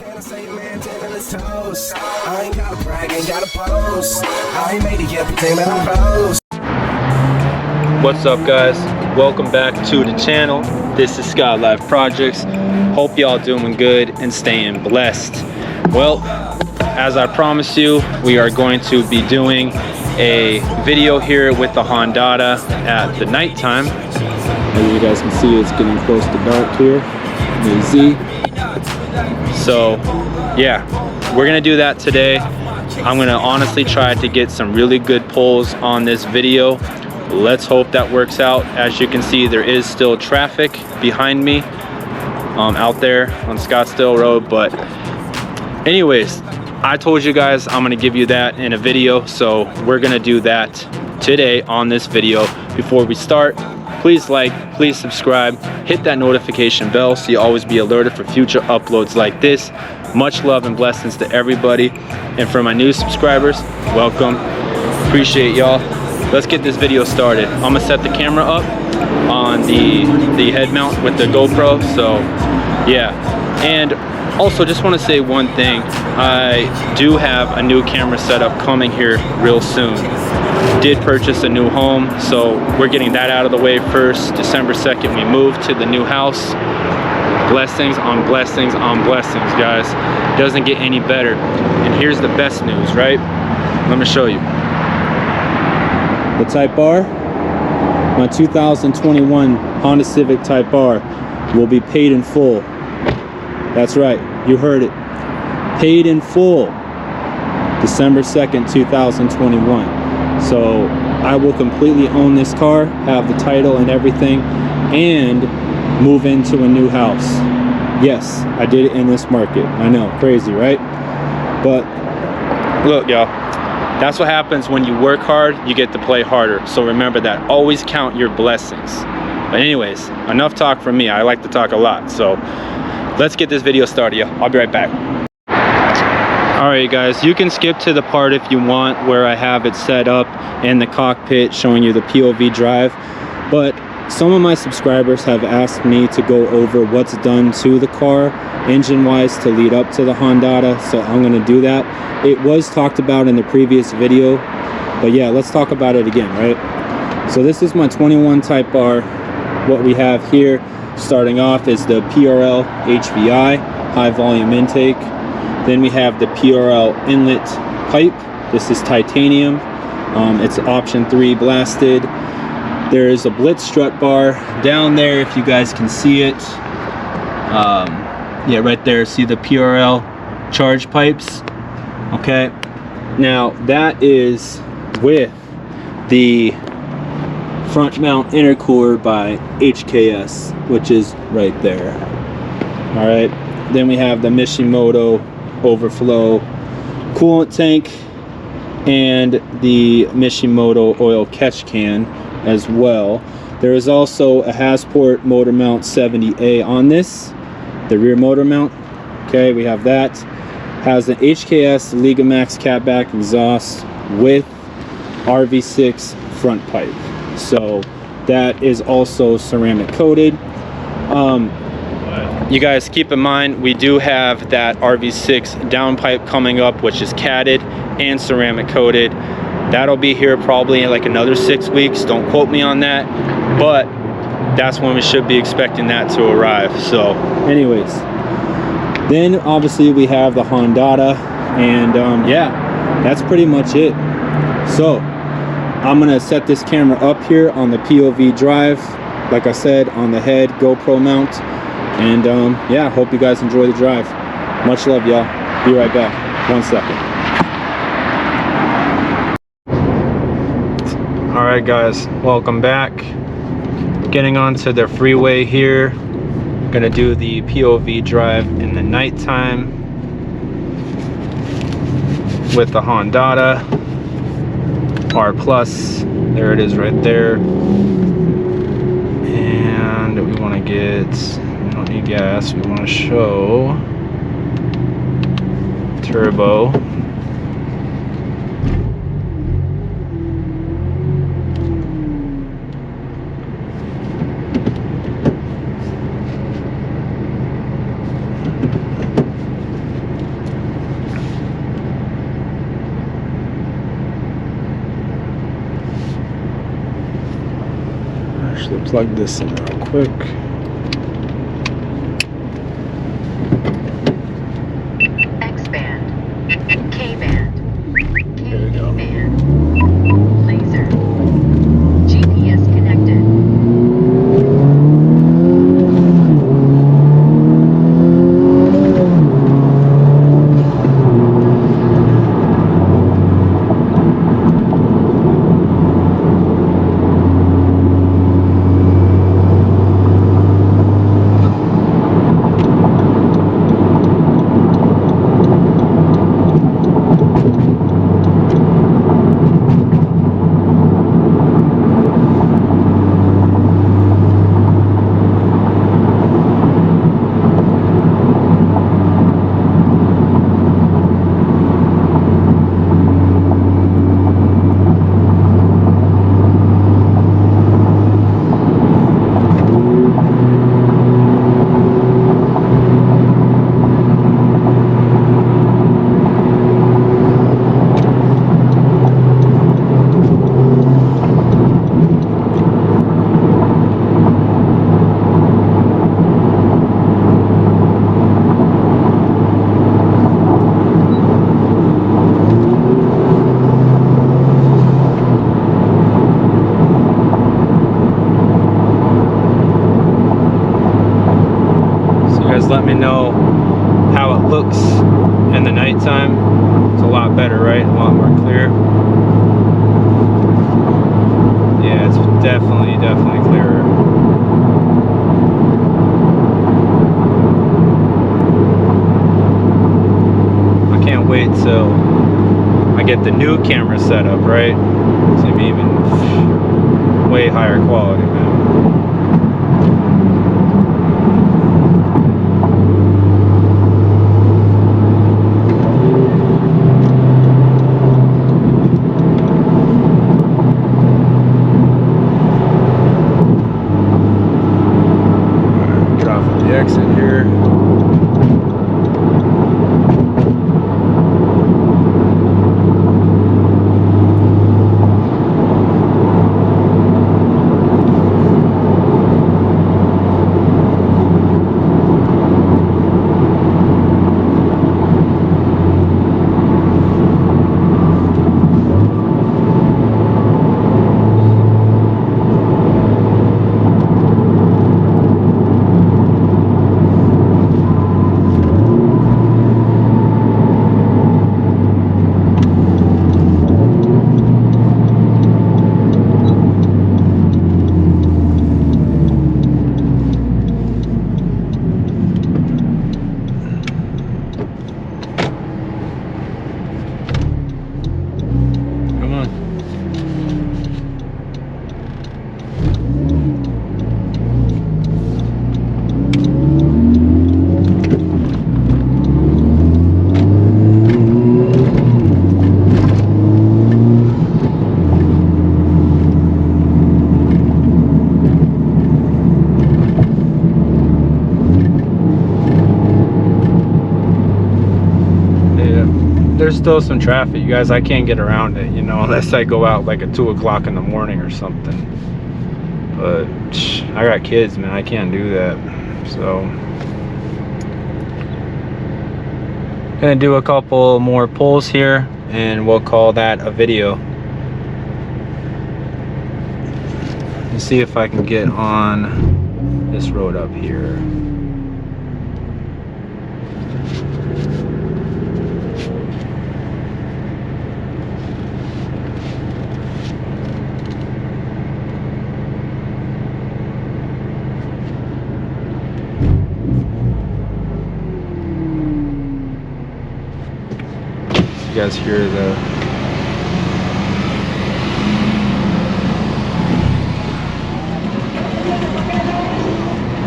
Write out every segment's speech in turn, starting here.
Can I say man, tell us toast? I ain't gotta brag, ain't gotta boast. I ain't made it yet, but damn it, I'm close. What's up, guys? Welcome back to the channel. This is Skylyfe Projects. Hope y'all doing good and staying blessed. Well, as I promised you, we are going to be doing a video here with the HONDATA at the nighttime. As you guys can see, it's getting close to dark here. Z. So yeah, we're gonna do that today. I'm gonna honestly try to get some really good pulls on this video. Let's hope that works out. As you can see, there is still traffic behind me out there on Scottsdale Road, but anyways, I told you guys I'm gonna give you that in a video, so we're gonna do that today on this video. Before we start, please like, please subscribe, hit that notification bell so you always be alerted for future uploads like this. Much love and blessings to everybody. And for my new subscribers, welcome. Appreciate y'all. Let's get this video started. I'm gonna set the camera up on the head mount with the GoPro, so yeah. And also just want to say one thing. I do have a new camera setup coming here real soon. Did purchase a new home, so we're getting that out of the way first. December 2nd, we moved to the new house. Blessings on blessings on blessings, guys. Doesn't get any better. And here's the best news, right? Let me show you. The Type R, my 2021 Honda Civic Type R will be paid in full. That's right, you heard it. Paid in full, December 2nd, 2021. So I will completely own this car, have the title and everything, and move into a new house. Yes, I did it in this market. I know, crazy, right? But look, y'all, that's what happens when you work hard, you get to play harder. So remember that, always count your blessings. But anyways, enough talk from me. I like to talk a lot, so let's get this video started, y'all. I'll be right back. Alright guys, you can skip to the part if you want where I have it set up in the cockpit showing you the POV drive, but some of my subscribers have asked me to go over what's done to the car engine wise to lead up to the HONDATA, so I'm going to do that. It was talked about in the previous video, but yeah, let's talk about it again, right? So this is my 21 Type R. What we have here starting off is the PRL HVI, high volume intake. Then we have the PRL inlet pipe. This is titanium. It's option 3 blasted. There is a Blitz strut bar down there if you guys can see it. Yeah, right there, see the PRL charge pipes. Okay, now that is with the front mount intercooler by HKS, which is right there. All right, then we have the Mishimoto overflow coolant tank and the Mishimoto oil catch can as well. There is also a Hasport motor mount 70A on this, the rear motor mount. Okay, we have that. Has an HKS Ligamax catback exhaust with RV6 front pipe. So that is also ceramic coated. You guys keep in mind, we do have that RV6 downpipe coming up, which is catted and ceramic coated. That'll be here probably in like another 6 weeks. Don't quote me on that, but that's when we should be expecting that to arrive. So anyways, then obviously we have the HONDATA, and yeah, that's pretty much it. So I'm gonna set this camera up here on the POV drive, like I said, on the head GoPro mount. And yeah, hope you guys enjoy the drive. Much love, y'all. Be right back. 1 second. All right, guys, welcome back. Getting onto the freeway here. Gonna do the POV drive in the nighttime with the HONDATA R Plus. There it is right there. And we want to get, we don't need gas, we want to show turbo. actually plug this in real quick. X band, K band, There we go. band, laser, GPS connected. Let me know how it looks in the nighttime. It's a lot better, right? A lot more clear. Yeah, it's definitely clearer. I can't wait till I get the new camera set up, right? It's gonna be even way higher quality, man. Exit here. There's still some traffic, you guys. I can't get around it, you know, unless I go out like at 2 o'clock in the morning or something. But I got kids, man. I can't do that. So gonna do a couple more pulls here and we'll call that a video. Let's see if I can get on this road up here. You guys hear the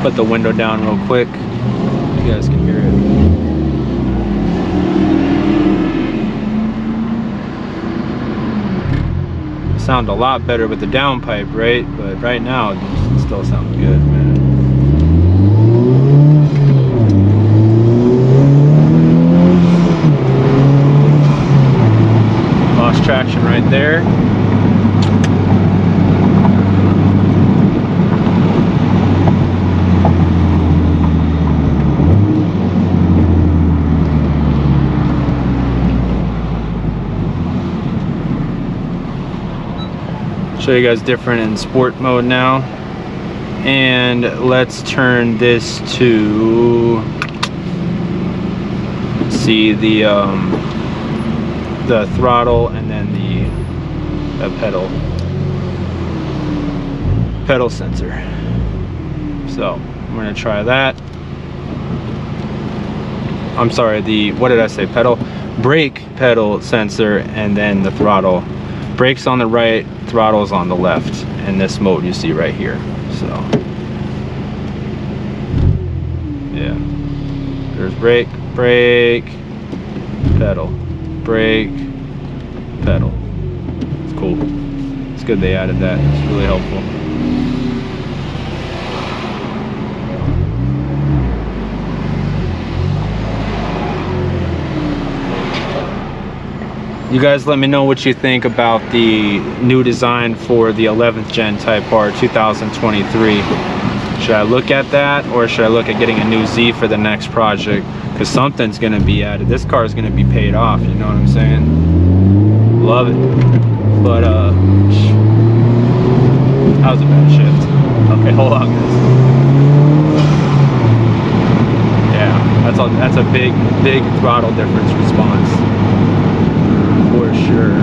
put the window down real quick. You guys can hear it. Sound a lot better with the downpipe, right? But right now it still sounds good, man. Traction right there. Show you guys different in sport mode now. And let's turn this to see the throttle and then the pedal sensor. So I'm gonna try that. I'm sorry, what did I say? Brake pedal sensor, and then the throttle. Brakes on the right, throttle's on the left, in this mode you see right here. So yeah, there's brake, pedal, brake, pedal. It's cool. It's good they added that. It's really helpful. You guys let me know what you think about the new design for the 11th gen Type R 2023. Should I look at that, or should I look at getting a new Z for the next project? Because something's gonna be added. This car is gonna be paid off, you know what I'm saying? Love it. But that was a bad shift. Okay, hold on guys. Yeah, that's a big throttle difference response. For sure.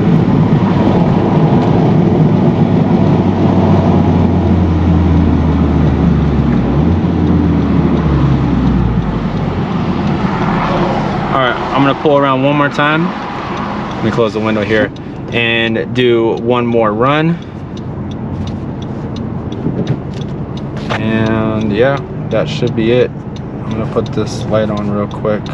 Alright, I'm gonna pull around one more time. Let me close the window here and do one more run. And yeah, that should be it. I'm gonna put this light on real quick.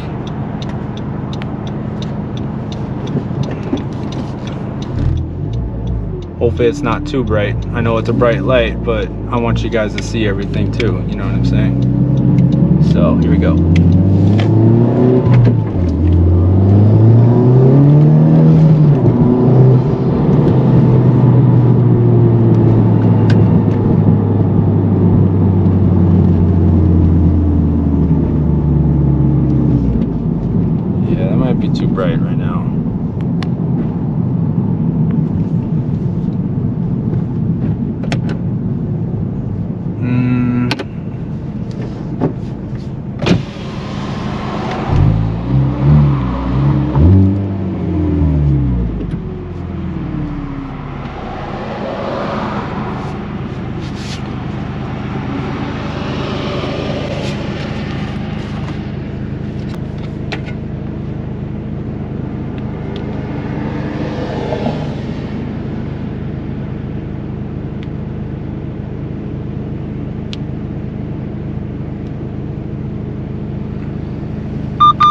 Hopefully it's not too bright. I know it's a bright light, but I want you guys to see everything too, you know what I'm saying? So here we go. Yeah, that might be too bright right now.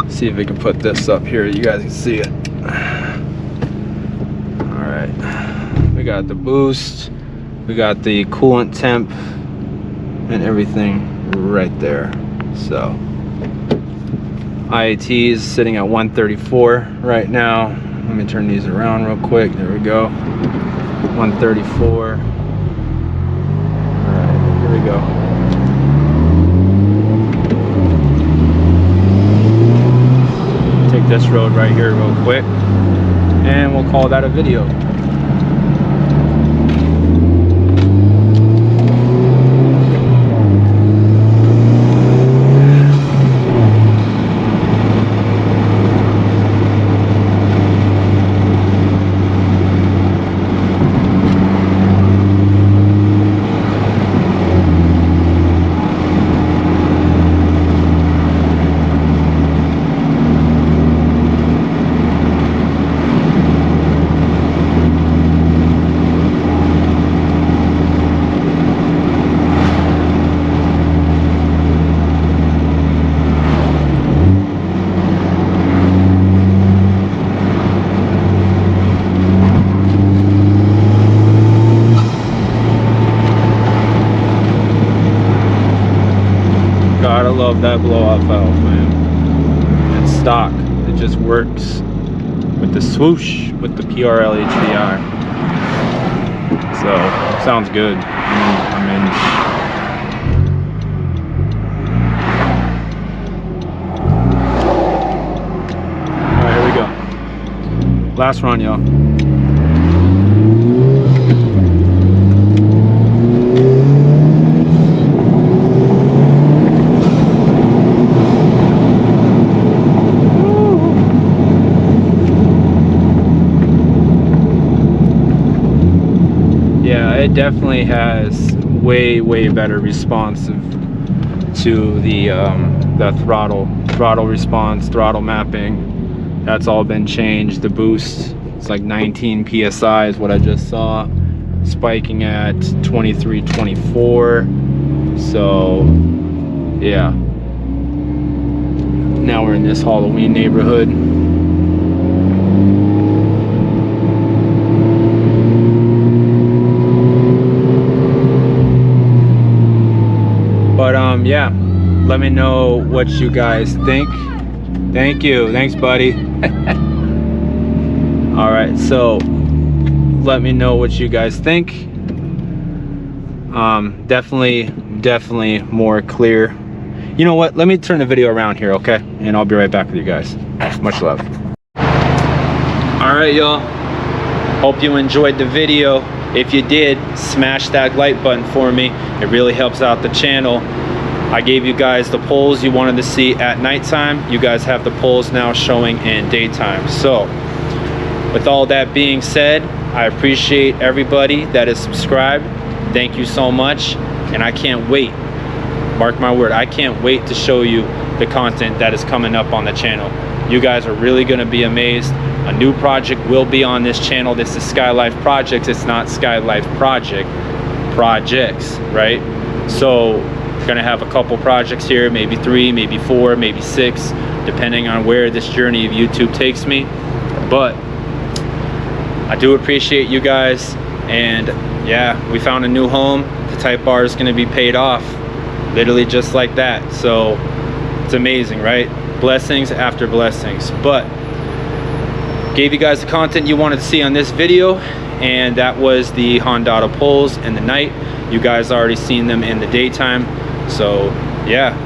See if we can put this up here, you guys can see it. All right, we got the boost, we got the coolant temp and everything right there. So IAT is sitting at 134 right now. Let me turn these around real quick. There we go, 134. All right, here we go. This road right here real quick, and we'll call that a video. Gotta love that blowout valve, man. It's stock. It just works with the swoosh with the PRL HVI. So sounds good. I'm in. All right, here we go. Last run, y'all. it definitely has way better responsive to the throttle response, throttle mapping. That's all been changed. The boost, it's like 19 psi is what I just saw, spiking at 23, 24. So yeah, now we're in this Halloween neighborhood. But yeah, let me know what you guys think. Thank you. Thanks, buddy. All right, so let me know what you guys think. Definitely more clear. You know what? Let me turn the video around here, okay? And I'll be right back with you guys. Much love. All right, y'all. Hope you enjoyed the video. If you did, smash that like button for me. It really helps out the channel. I gave you guys the polls you wanted to see at nighttime. You guys have the polls now showing in daytime. So with all that being said, I appreciate everybody that is subscribed. Thank you so much. And I can't wait, mark my word, I can't wait to show you the content that is coming up on the channel. You guys are really going to be amazed. A new project will be on this channel. This is Skylyfe Projects. It's not Skylyfe Projects, right? So gonna have a couple projects here, maybe 3, maybe 4, maybe 6, depending on where this journey of YouTube takes me. But I do appreciate you guys, and yeah, we found a new home. The Type R is gonna be paid off, literally just like that. So it's amazing, right? Blessings after blessings. But gave you guys the content you wanted to see on this video, and that was the HONDATA polls in the night. You guys already seen them in the daytime. So yeah,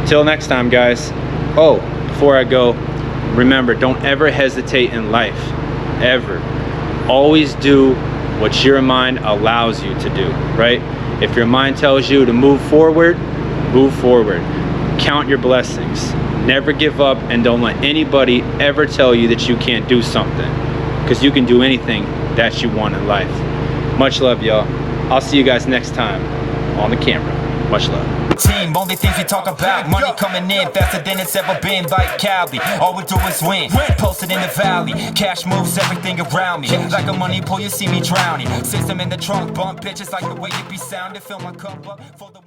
till next time, guys. Oh, before I go, remember, don't ever hesitate in life, ever. Always do what your mind allows you to do, right? If your mind tells you to move forward, move forward. Count your blessings. Never give up, and don't let anybody ever tell you that you can't do something, because you can do anything that you want in life. Much love, y'all. I'll see you guys next time on the camera. Much love. Team, only things we talk about, money coming in faster than it's ever been, like Cali. All we do is win, posted in the valley. Cash moves everything around me, like a money pool, you see me drowning. System in the trunk, bump bitches like the way you be sounding. Fill my cup up for the